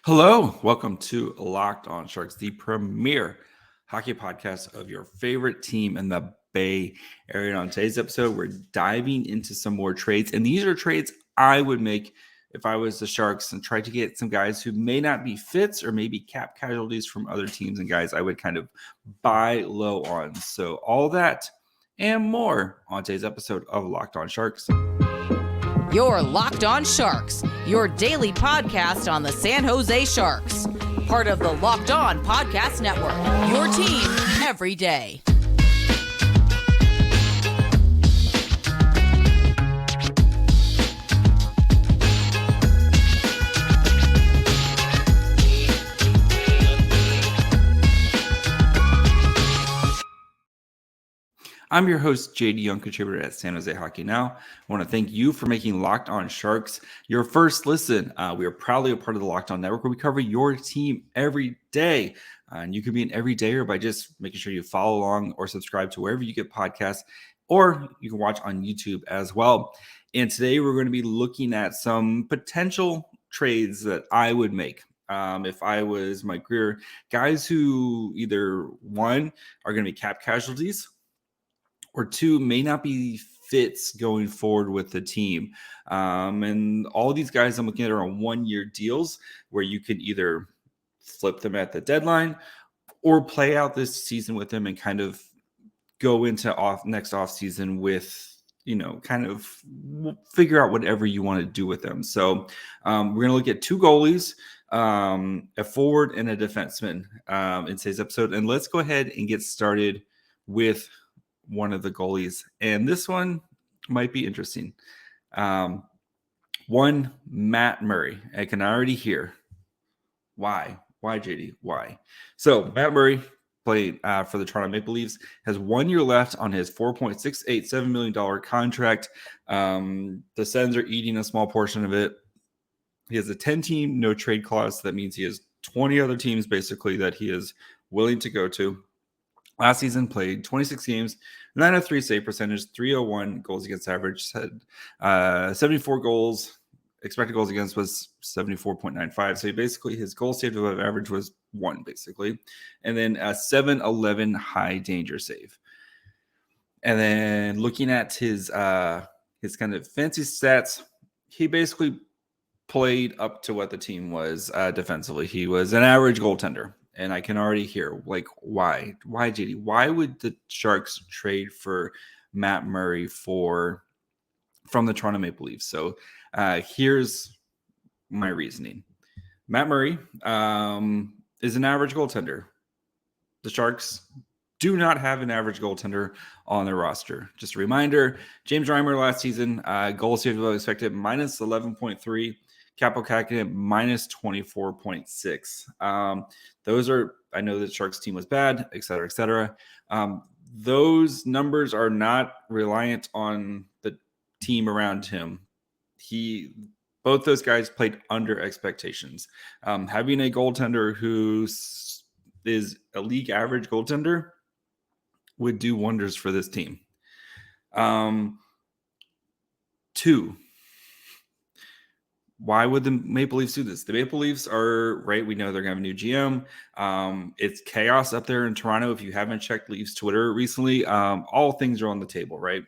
Hello, welcome to Locked On Sharks, the premier hockey podcast of your favorite team in the Bay Area. And on today's episode, we're diving into some more trades, and these are trades I would make if I was the Sharks and try to get some guys who may not be fits or maybe cap casualties from other teams and guys I would kind of buy low on. So all that and more on today's episode of Locked On Sharks. You're Locked On Sharks, your daily podcast on the San Jose Sharks. Part of the Locked On Podcast Network, your team every day. I'm your host, JD Young, contributor at San Jose Hockey Now. I want to thank you for making Locked On Sharks your first listen. We are proudly a part of the Locked On Network where we cover your team every day. And you can be an everydayer by just making sure you follow along or subscribe to wherever you get podcasts, or you can watch on YouTube as well. And today we're going to be looking at some potential trades that I would make. If I was Mike Grier, guys who either one are going to be cap casualties, or two may not be fits going forward with the team. And all these guys I'm looking at are on 1-year deals where you can either flip them at the deadline or play out this season with them and kind of go into next off season with, kind of figure out whatever you want to do with them. So we're going to look at two goalies, a forward and a defenseman in today's episode. And let's go ahead and get started with one of the goalies, and this one might be interesting. One, Matt Murray. I can already hear why, JD, why? So Matt Murray played for the Toronto Maple Leafs, has 1 year left on his $4.687 million contract. The Sens are eating a small portion of it. He has a 10-team no trade clause. So that means he has 20 other teams basically that he is willing to go to. Last season, played 26 games, 903 save percentage, 301 goals against average, had 74 goals. Expected goals against was 74.95. So basically, his goal saved above average was 1, basically. And then a 711 high danger save. And then looking at his kind of fancy stats, he basically played up to what the team was defensively. He was an average goaltender. And I can already hear, why, JD? Why would the Sharks trade for Matt Murray from the Toronto Maple Leafs? So here's my reasoning. Matt Murray is an average goaltender. The Sharks do not have an average goaltender on their roster. Just a reminder, James Reimer last season, goal saved above expected, minus 11.3. Capo Kakinen minus 24.6. Those are, I know the Sharks team was bad, et cetera, et cetera. Those numbers are not reliant on the team around him. Both those guys played under expectations. Having a goaltender who is a league average goaltender would do wonders for this team. Two, why would the Maple Leafs do this? The Maple Leafs are, right, we know they're going to have a new GM. It's chaos up there in Toronto. If you haven't checked Leafs Twitter recently, all things are on the table, right?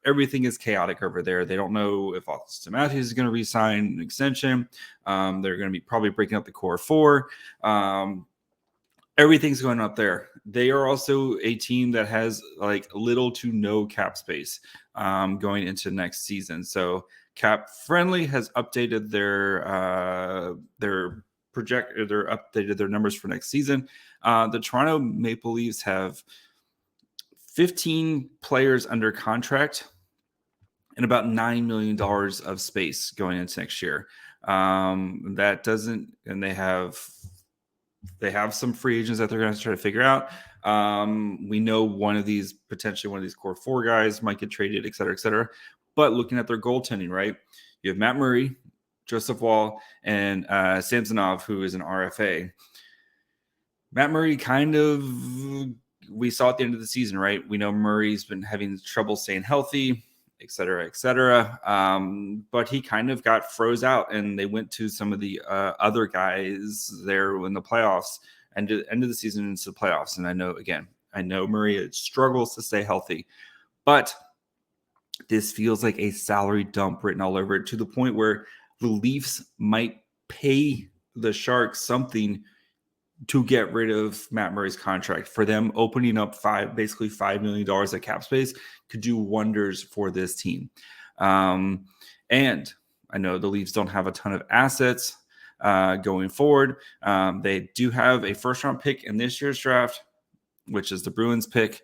Everything is chaotic over there. They don't know if Austin Matthews is going to re-sign an extension. They're going to be probably breaking up the core four. Everything's going up there. They are also a team that has little to no cap space going into next season. So Cap Friendly has updated their updated their numbers for next season. The Toronto Maple Leafs have 15 players under contract and about $9 million of space going into next year. That doesn't, and they have some free agents that they're going to try to figure out. We know potentially one of these core four guys might get traded, et cetera, et cetera. But looking at their goaltending, right? You have Matt Murray, Joseph Woll, and Samsonov, who is an RFA. Matt Murray we saw at the end of the season, right? We know Murray's been having trouble staying healthy. et cetera, et cetera. But he kind of got froze out, and they went to some of the other guys there in the playoffs, end of the season into the playoffs. And I know Murray struggles to stay healthy, but this feels like a salary dump written all over it, to the point where the Leafs might pay the Sharks something to get rid of Matt Murray's contract. For them, opening up basically $5 million at cap space could do wonders for this team. And I know the Leafs don't have a ton of assets going forward. They do have a first-round pick in this year's draft, which is the Bruins pick.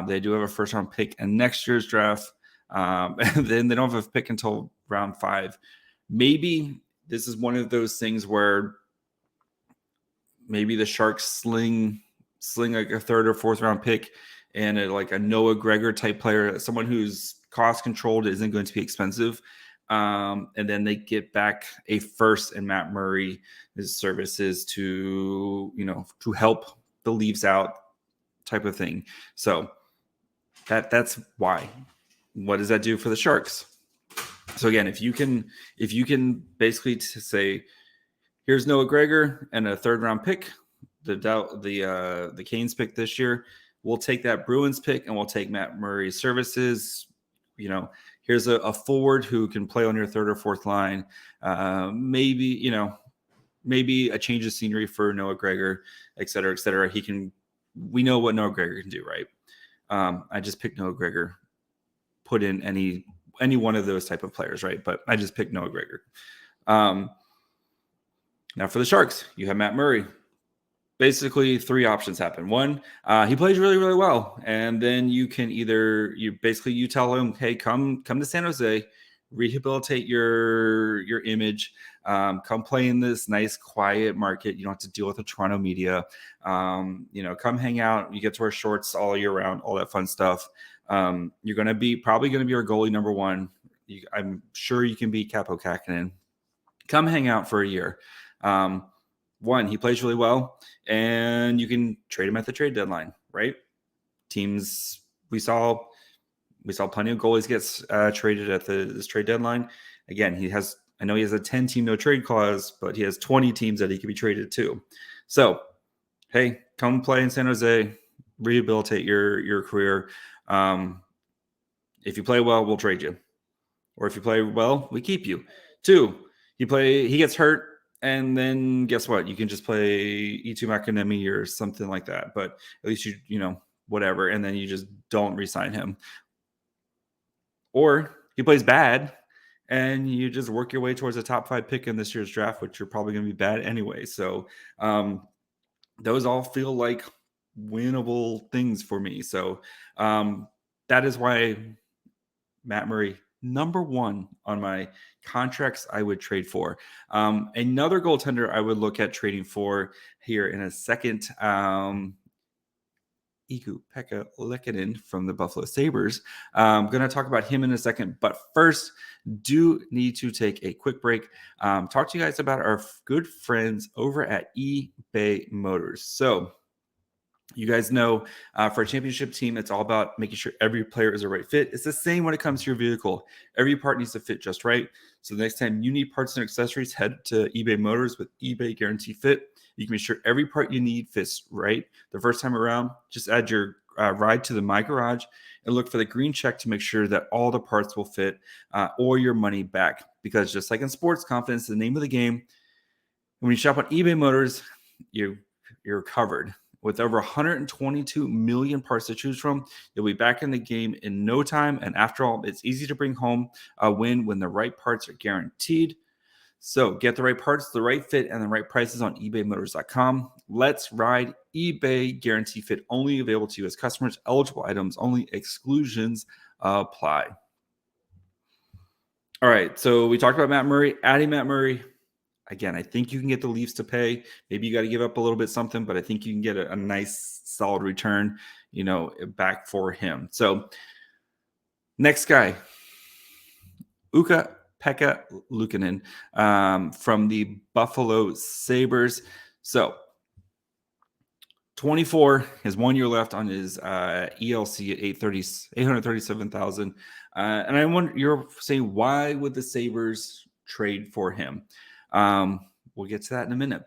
They do have a first-round pick in next year's draft. And then they don't have a pick until round 5. Maybe this is one of those things where maybe the Sharks sling like a 3rd or 4th round pick and a Noah Gregor type player, someone who's cost controlled, isn't going to be expensive. And then they get back a first in Matt Murray's services to help the Leafs out, type of thing. So that's why. What does that do for the Sharks? So again, if you can basically say, here's Noah Gregor and a 3rd round pick, the Canes pick this year, we'll take that Bruins pick and we'll take Matt Murray's services. Here's a forward who can play on your 3rd or 4th line. Maybe a change of scenery for Noah Gregor, et cetera, et cetera. We know what Noah Gregor can do, right? I just picked Noah Gregor. Put in any one of those type of players, right? But I just picked Noah Gregor. Now for the Sharks, you have Matt Murray. Basically, 3 options happen. One, he plays really, really well, and then you can you tell him, hey, come to San Jose, rehabilitate your image, come play in this nice, quiet market. You don't have to deal with the Toronto media. Come hang out. You get to wear shorts all year round, all that fun stuff. You're probably going to be our goalie number 1. I'm sure you can beat Kaapo Kähkönen. Come hang out for a year. One, he plays really well, and you can trade him at the trade deadline, right? Teams, we saw plenty of goalies get traded at this trade deadline. Again, I know he has a 10-team no trade clause, but he has 20 teams that he could be traded to. So, hey, come play in San Jose, rehabilitate your career. If you play well, we'll trade you. Or if you play well, we keep you. 2, he gets hurt, and then guess what? You can just play Eetu Makiniemi or something like that. But at least whatever, and then you just don't re-sign him. Or he plays bad, and you just work your way towards a top 5 pick in this year's draft, which you're probably going to be bad anyway. So those all feel like winnable things for me. So that is why Matt Murray, number 1 on my contracts I would trade for. Another goaltender I would look at trading for here in a second, Ukko-Pekka Luukkonen from the Buffalo Sabres. I'm going to talk about him in a second, but first, do need to take a quick break. Talk to you guys about our good friends over at eBay Motors. So, you guys know for a championship team, it's all about making sure every player is a right fit. It's the same when it comes to your vehicle. Every part needs to fit just right. So the next time you need parts and accessories, head to eBay Motors with eBay Guarantee Fit. You can make sure every part you need fits right. The first time around, just add your ride to the My Garage and look for the green check to make sure that all the parts will fit or your money back. Because just like in sports, confidence is the name of the game. When you shop on eBay Motors, you're covered. With over 122 million parts to choose from, you'll be back in the game in no time. And after all, it's easy to bring home a win when the right parts are guaranteed. So get the right parts, the right fit, and the right prices on ebaymotors.com. Let's ride. eBay Guarantee Fit only available to U.S. customers. Eligible items only. Exclusions apply. All right, so we talked about Matt Murray. Adding Matt Murray. Again, I think you can get the Leafs to pay. Maybe you got to give up a little bit something, but I think you can get a nice, solid return, back for him. So, next guy, Ukko-Pekka Luukkonen from the Buffalo Sabres. So, 24, has 1 year left on his ELC at $837,000. And I wonder, you're saying, why would the Sabres trade for him? We'll get to that in a minute.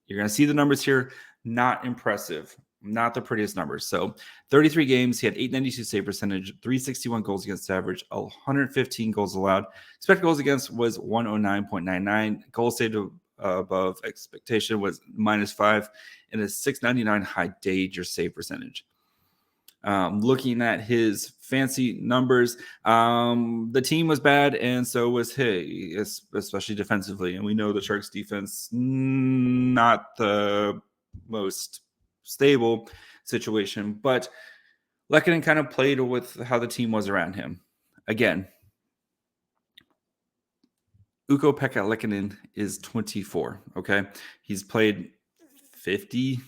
You're going to see the numbers here. Not impressive. Not the prettiest numbers. So 33 games, he had 892 save percentage, 361 goals against average, 115 goals allowed. Expected goals against was 109.99. Goals saved above expectation was -5, and a 699 high danger save percentage. Looking at his fancy numbers, the team was bad, and so was he, especially defensively. And we know the Sharks' defense, not the most stable situation, but Lehkonen kind of played with how the team was around him. Again, Ukko-Pekka Luukkonen is 24. Okay, he's played 50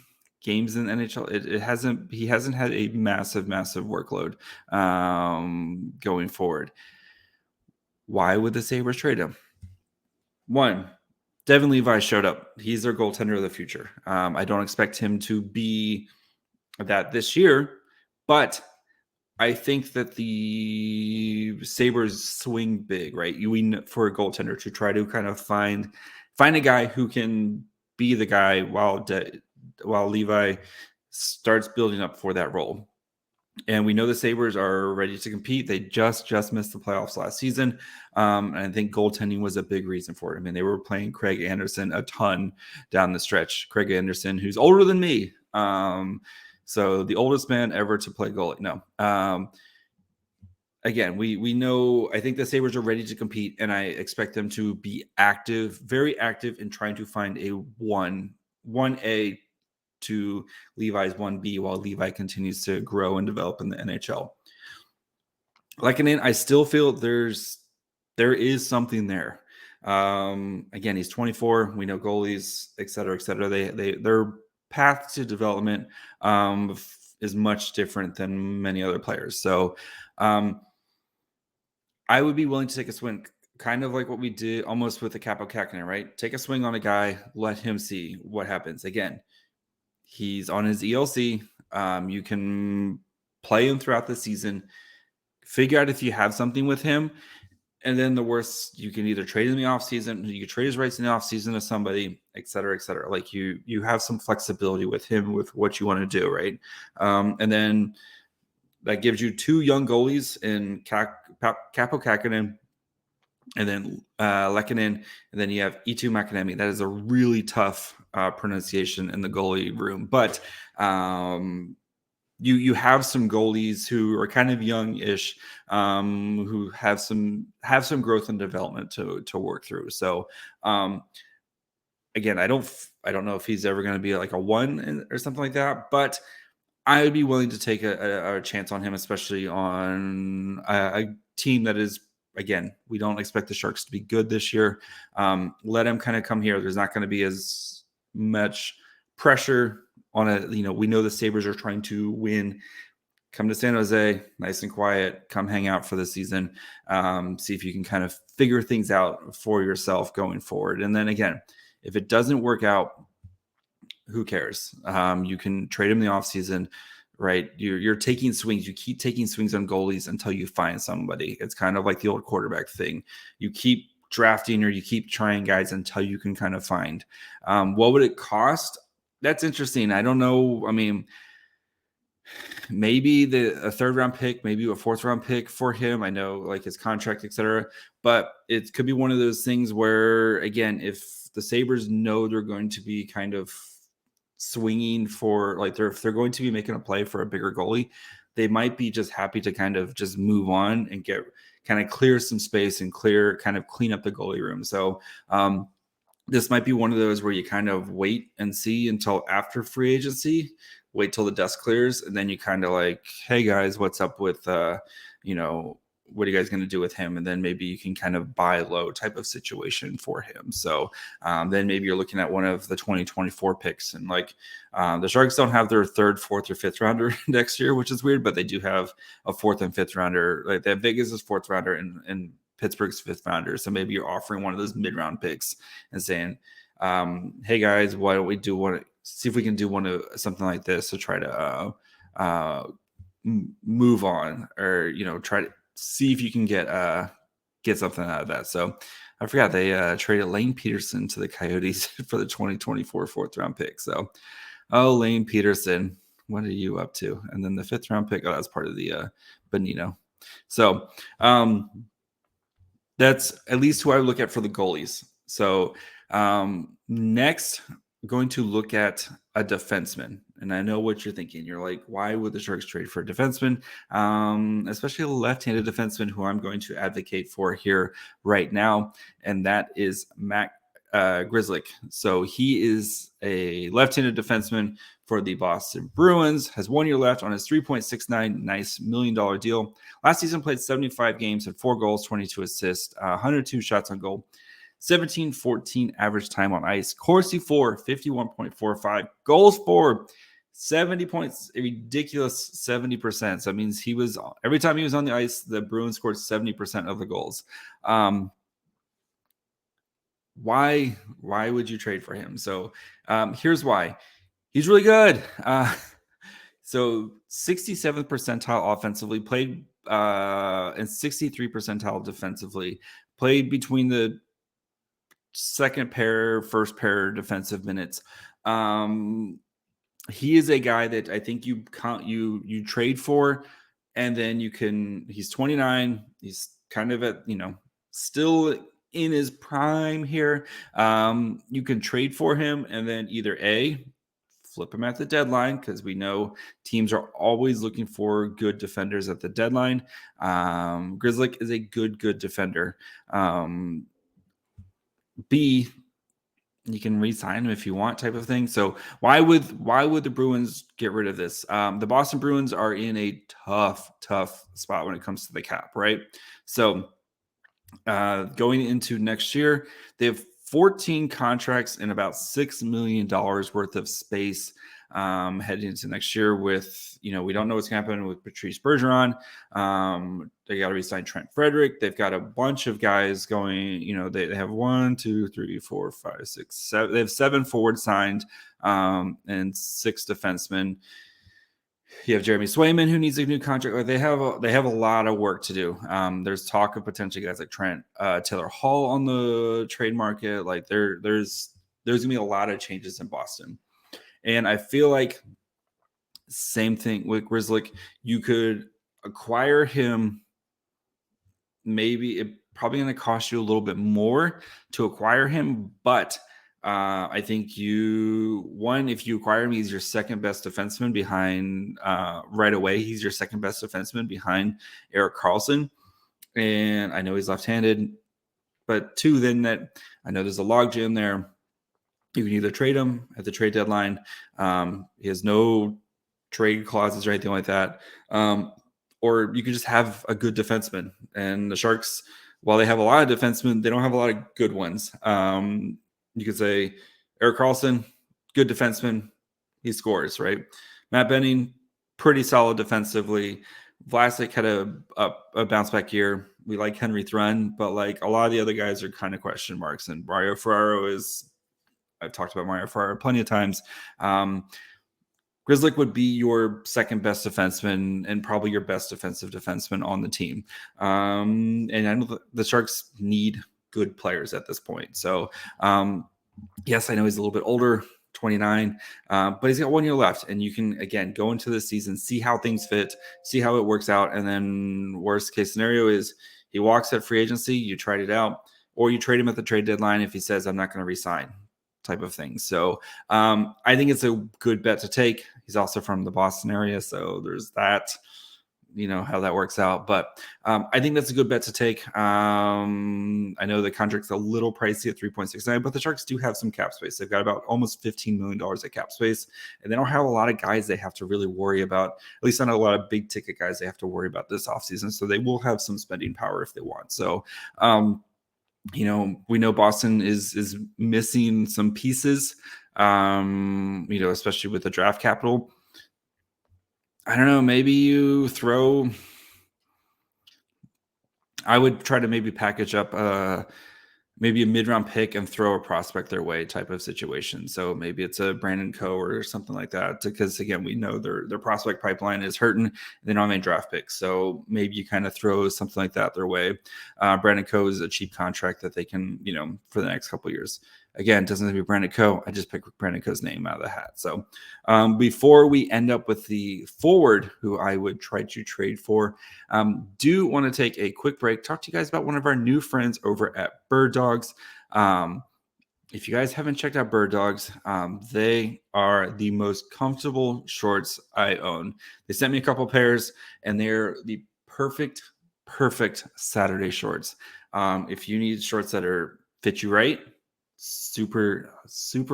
games in NHL. He hasn't had a massive workload going forward. Why would the Sabres trade him? One, Devin Levi showed up. He's their goaltender of the future. I don't expect him to be that this year, but I think that the Sabres swing big, right? For a goaltender to try to kind of find a guy who can be the guy while Levi starts building up for that role. And we know the Sabres are ready to compete. They just missed the playoffs last season. And I think goaltending was a big reason for it. I mean, they were playing Craig Anderson a ton down the stretch. Craig Anderson, who's older than me. So the oldest man ever to play goalie. No. Again, we know, I think the Sabres are ready to compete, and I expect them to be active, very active in trying to find a 1A to Levi's 1B while Levi continues to grow and develop in the NHL. Lehkonen, I still feel there is something there. Again, he's 24. We know goalies, et cetera, their path to development is much different than many other players. So I would be willing to take a swing, kind of like what we did almost with the Kaapo Kähkönen, right? Take a swing on a guy, let him see what happens. Again, he's on his ELC. You can play him throughout the season, figure out if you have something with him, and then the worst, you can either trade in the offseason, you can trade his rights in the offseason to somebody, et cetera, et cetera. Like you have some flexibility with him with what you want to do, right? And then that gives you two young goalies in Kaapo Kähkönen and then Lehkonen, and then you have Eetu Makiniemi. That is a really tough pronunciation in the goalie room, but you have some goalies who are kind of young-ish, who have some growth and development to work through. So again, I don't know if he's ever going to be like a 1 or something like that, but I would be willing to take a chance on him, especially on a team that is, again, we don't expect the Sharks to be good this year. Let him kind of come here. There's not going to be as much pressure on it. We know the Sabres are trying to win. Come to San Jose, nice and quiet. Come hang out for the season. See if you can kind of figure things out for yourself going forward. And then again, if it doesn't work out, who cares? You can trade him in the offseason, right? You're taking swings. You keep taking swings on goalies until you find somebody. It's kind of like the old quarterback thing. You keep drafting or you keep trying guys until you can kind of find. What would it cost? That's interesting. I don't know. I mean, maybe a 3rd round pick, maybe a 4th round pick for him. I know like his contract, etc. But it could be one of those things where, again, if the Sabres know they're going to be kind of swinging for, like, if they're going to be making a play for a bigger goalie, they might be just happy to kind of just move on and clear some space and clean up the goalie room. So this might be one of those where you kind of wait and see until after free agency, wait till the dust clears, and then you kind of like, hey guys, what's up with what are you guys going to do with him? And then maybe you can kind of buy low type of situation for him. So then maybe you're looking at one of the 2024 picks. And like the Sharks don't have their 3rd, 4th, or 5th rounder next year, which is weird, but they do have a 4th and 5th rounder. Like they have Vegas' 4th rounder and Pittsburgh's 5th rounder. So maybe you're offering one of those mid-round picks and saying, hey guys, why don't we see if we can do something like this to try to move on, or try to see if you can get something out of that. So I forgot they traded Lane Peterson to the Coyotes for the 2024 fourth round pick. So, Lane Peterson, what are you up to? And then the fifth round pick, that's part of the Bonino. So that's at least who I look at for the goalies. So next, I'm going to look at a defenseman. And I know what you're thinking. You're like, why would the Sharks trade for a defenseman? Especially a left-handed defenseman who I'm going to advocate for here right now. And that is Matt Grzelcyk. So he is a left-handed defenseman for the Boston Bruins, has 1 year left on his $3.69 million deal. Last season played 75 games and 4 goals, 22 assists, 102 shots on goal, 17-14 average time on ice. Corsi for 51.45. Goals for 70 points, a ridiculous 70%. So that means he was, every time he was on the ice, the Bruins scored 70% of the goals. Why would you trade for him? So here's why. He's really good. So 67th percentile offensively, played and 63 percentile defensively, played between the second pair, first pair defensive minutes. He is a guy that I think you trade for, and then he's 29. He's kind of at, still in his prime here. You can trade for him and then either flip him at the deadline, because we know teams are always looking for good defenders at the deadline. Grzelcyk is a good defender. B, you can re-sign him if you want, type of thing. So why would the Bruins get rid of this? The Boston Bruins are in a tough spot when it comes to the cap, right? So going into next year, they have 14 contracts and about $6 million worth of space heading into next year with, we don't know what's going to happen with Patrice Bergeron. They got to re-sign Trent Frederick. They've got a bunch of guys going, they have 1, 2, 3, 4, 5, 6, 7. They have 7 forwards signed and 6 defensemen. You have Jeremy Swayman, who needs a new contract. Like they have a lot of work to do. There's talk of potentially guys like Trent Taylor Hall on the trade market. Like there's gonna be a lot of changes in Boston, and I feel like same thing with Grzelcyk. You could acquire him. Maybe it probably going to cost you a little bit more to acquire him, but I think if you acquire him, he's your second best defenseman behind right away. He's your second best defenseman behind Erik Karlsson. And I know he's left-handed, but 2, then that I know there's a logjam there. You can either trade him at the trade deadline. He has no trade clauses or anything like that. Or you can just have a good defenseman. And the Sharks, while they have a lot of defensemen, they don't have a lot of good ones. You could say Erik Karlsson, good defenseman, he scores, right? Matt Benning, pretty solid defensively. Vlasic had a bounce back year. We like Henry Thrun, but like a lot of the other guys are kind of question marks. And Mario Ferraro I've talked about Mario Ferraro plenty of times. Grzelcyk would be your second best defenseman and probably your best defensive defenseman on the team. And I know the Sharks need good players at this point. So, yes, I know he's a little bit older, 29, but he's got 1 year left. And you can, again, go into the season, see how things fit, see how it works out. And then worst case scenario is he walks at free agency, you tried it out, or you trade him at the trade deadline if he says, I'm not going to resign, type of thing. So I think it's a good bet to take. He's also from the Boston area, so there's that, how that works out. But I think that's a good bet to take. I know the contract's a little pricey at 3.69, but the Sharks do have some cap space. They've got about almost $15 million at cap space, and they don't have a lot of guys they have to really worry about, at least not a lot of big ticket guys they have to worry about this offseason. So they will have some spending power if they want. So, we know Boston is missing some pieces, especially with the draft capital. I don't know. Maybe I would try to maybe package up maybe a mid-round pick and throw a prospect their way type of situation. So maybe it's a Brandon Coe or something like that, because again, we know their prospect pipeline is hurting. They don't have any draft picks. So maybe you kind of throw something like that their way. Brandon Coe is a cheap contract that they can, for the next couple of years. Again, it doesn't have to be Brandon Coe. I just picked Brandon Coe's name out of the hat. So before we end up with the forward who I would try to trade for, do want to take a quick break, talk to you guys about one of our new friends over at Birddogs. If you guys haven't checked out Birddogs, they are the most comfortable shorts I own. They sent me a couple pairs, and they're the perfect Saturday shorts. If you need shorts that fit you right, super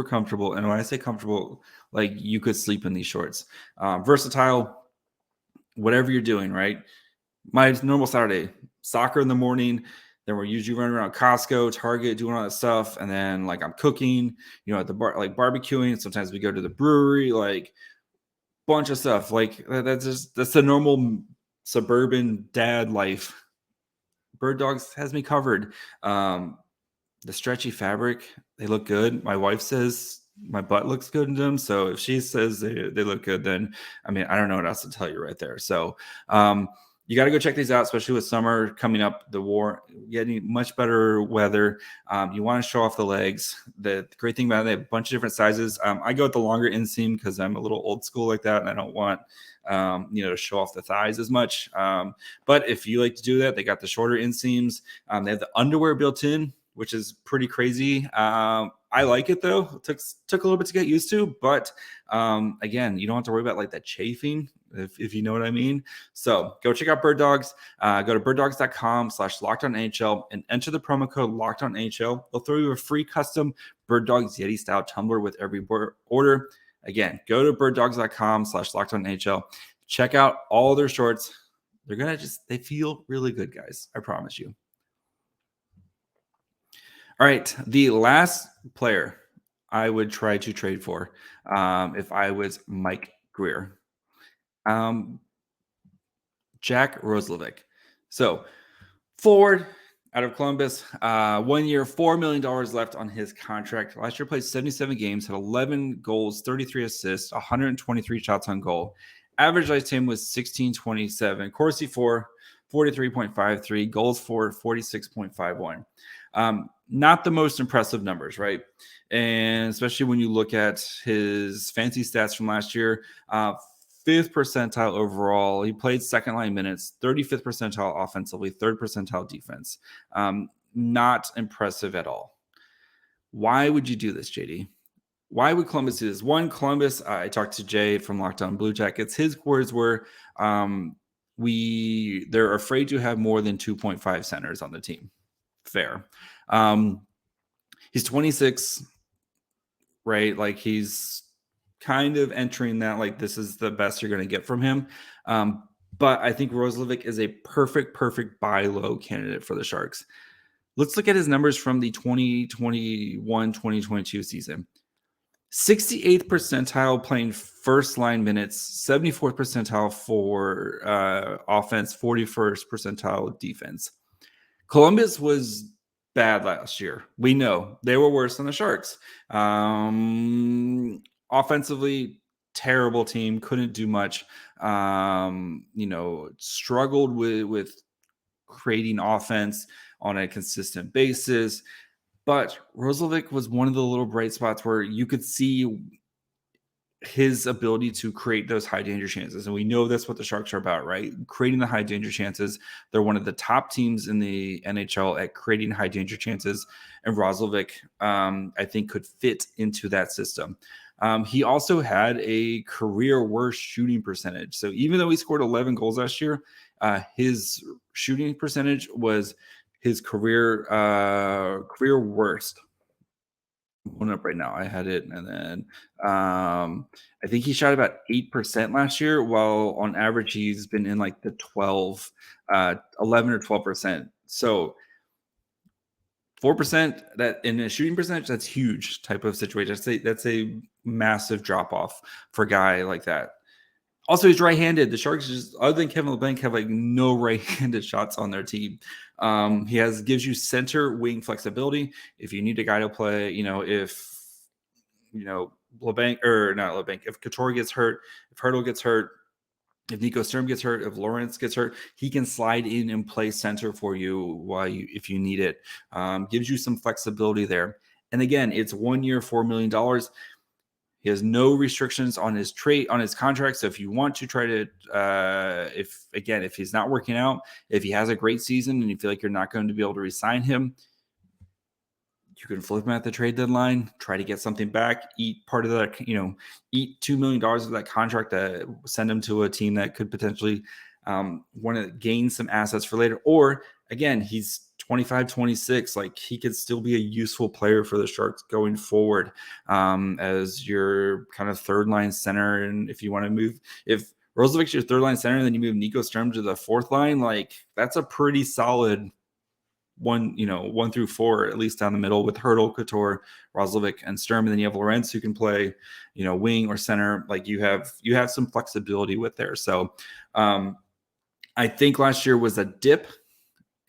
comfortable. And when I say comfortable, like you could sleep in these shorts. Versatile, whatever you're doing, right? My normal Saturday, soccer in the morning, then we're usually running around Costco, Target, doing all that stuff. And then like I'm cooking, at the bar, like barbecuing. Sometimes we go to the brewery, like bunch of stuff. Like that's the normal suburban dad life. Birddogs has me covered. The stretchy fabric, they look good. My wife says my butt looks good in them. So if she says they look good, then I don't know what else to tell you right there. So you got to go check these out, especially with summer coming up, the war getting much better weather. You want to show off the legs. The great thing about it, they have a bunch of different sizes. I go with the longer inseam because I'm a little old school like that, and I don't want to show off the thighs as much. But if you like to do that, they got the shorter inseams. They have the underwear built in, which is pretty crazy. I like it though. It took a little bit to get used to, but again, you don't have to worry about like that chafing, if you know what I mean. So go check out Birddogs. Go to birddogs.com/lockedonNHL and enter the promo code LockedOnNHL. They'll throw you a free custom Birddogs Yeti style tumbler with every order. Again, go to birddogs.com/lockedonNHL. Check out all their shorts. They feel really good, guys. I promise you. All right, the last player I would try to trade for if I was Mike Greer. Jack Roslovic. So, forward out of Columbus, 1 year, $4 million left on his contract. Last year played 77 games, had 11 goals, 33 assists, 123 shots on goal. Average ice time was 16.27. Corsi for 43.53. Goals for 46.51. Not the most impressive numbers, right? And especially when you look at his fancy stats from last year, 5th percentile overall. He played second line minutes, 35th percentile offensively, 3rd percentile defense. Not impressive at all. Why would you do this, JD? Why would Columbus do this? One, Columbus, I talked to Jay from Locked On Blue Jackets. His words were, they're afraid to have more than 2.5 centers on the team. Fair. He's 26, right? Like he's kind of entering that, like this is the best you're going to get from him. But I think Roslovic is a perfect buy low candidate for the Sharks. Let's look at his numbers from the 2021-2022 season. 68th percentile playing first line minutes, 74th percentile for offense, 41st percentile defense. Columbus was bad last year. We know they were worse than the Sharks. Offensively, terrible team, couldn't do much. Struggled with creating offense on a consistent basis. But Roslovic was one of the little bright spots where you could see his ability to create those high danger chances. And we know that's what the Sharks are about, right? Creating the high danger chances. They're one of the top teams in the NHL at creating high danger chances. And Roslovic, I think, could fit into that system. He also had a career worst shooting percentage. So even though he scored 11 goals last year, his shooting percentage was his career worst. I'm pulling up right now. I had it, and then I think he shot about 8% last year, while on average he's been in like the 11 or 12%. So 4% that in a shooting percentage, that's huge type of situation. That's a massive drop off for a guy like that. Also, he's right-handed. The Sharks, just other than Kevin LeBlanc, have like no right-handed shots on their team. Gives you center wing flexibility. If you need a guy to play, if if Couture gets hurt, if Hurdle gets hurt, if Nico Sturm gets hurt, if Lawrence gets hurt, he can slide in and play center for you if you need it. Gives you some flexibility there. And again, it's 1 year, $4 million. He has no restrictions on his contract. So if you want to try to, if he's not working out, if he has a great season and you feel like you're not going to be able to re-sign him, you can flip him at the trade deadline, try to get something back, eat part of that, eat $2 million of that contract, send him to a team that could potentially want to gain some assets for later. Or again, he's 25, 26, like he could still be a useful player for the Sharks going forward as your kind of third line center. And if you want to move, if Roslovic's your third line center, and then you move Nico Sturm to the fourth line, like that's a pretty solid 1 through 4, at least down the middle with Hurdle, Couture, Roslovic, and Sturm. And then you have Lorentz who can play, wing or center. Like you have some flexibility with there. So I think last year was a dip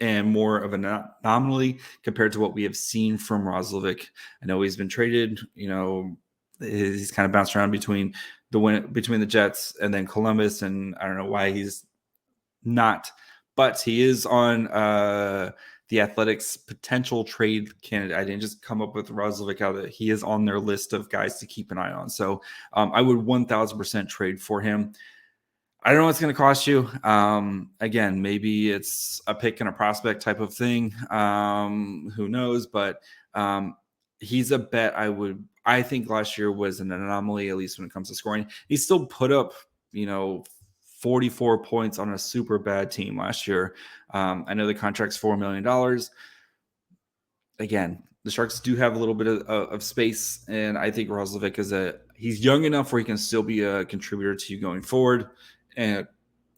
and more of an anomaly compared to what we have seen from Roslovic. I know he's been traded, he's kind of bounced around between the Jets and then Columbus, and I don't know why he's not, but he is on the Athletics potential trade candidate. I didn't just come up with Roslovic out of it. He is on their list of guys to keep an eye on. So I would 1000% trade for him. I don't know what's going to cost you. Again, maybe it's a pick and a prospect type of thing. Who knows? But he's a bet I think last year was an anomaly, at least when it comes to scoring. He still put up, 44 points on a super bad team last year. I know the contract's $4 million. Again, the Sharks do have a little bit of space, and I think Roslovic he's young enough where he can still be a contributor to you going forward. And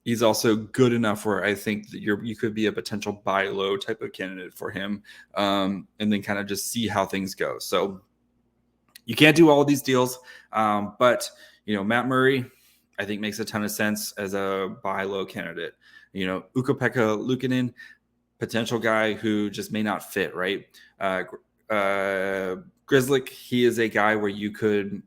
he's also good enough where I think that you could be a potential buy low type of candidate for him, and then kind of just see how things go. So you can't do all of these deals, but Matt Murray, I think makes a ton of sense as a buy low candidate. Ukko-Pekka Luukkonen, potential guy who just may not fit, right? Grzelcyk, he is a guy where you could,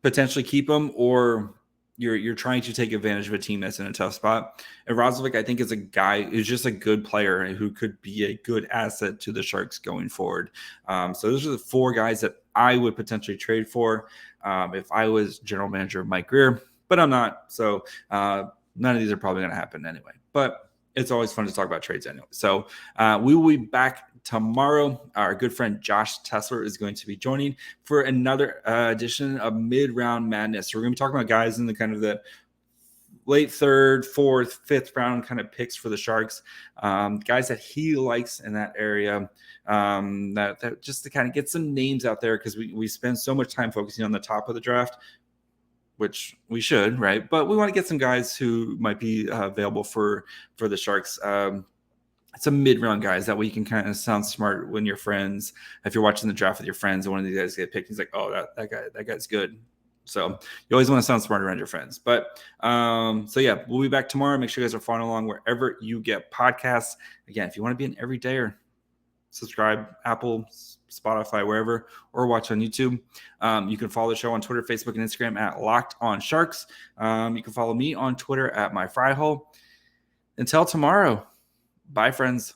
potentially keep him, or you're trying to take advantage of a team that's in a tough spot. And Roslovic, I think, is a guy who's just a good player who could be a good asset to the Sharks going forward. So those are the 4 guys that I would potentially trade for if I was general manager of Mike Grier, but I'm not. So none of these are probably going to happen anyway. But it's always fun to talk about trades anyway. So we will be back tomorrow. Our good friend Josh Tessler is going to be joining for another edition of Mid-Round Madness. We're going to be talking about guys in the kind of the late 3rd, 4th, 5th round kind of picks for the Sharks, guys that he likes in that area, that just to kind of get some names out there, because we spend so much time focusing on the top of the draft, which we should, right? But we want to get some guys who might be available for the Sharks. Some mid-round guys. That way you can kind of sound smart when your friends, if you're watching the draft with your friends and one of these guys get picked, he's like, oh, that guy's good. So you always want to sound smart around your friends. But so yeah, we'll be back tomorrow. Make sure you guys are following along wherever you get podcasts. Again, if you want to be an everydayer, subscribe, Apple, Spotify, wherever, or watch on YouTube. You can follow the show on Twitter, Facebook, and Instagram at Locked On Sharks. You can follow me on Twitter at MyFryHole. Until tomorrow, bye, friends.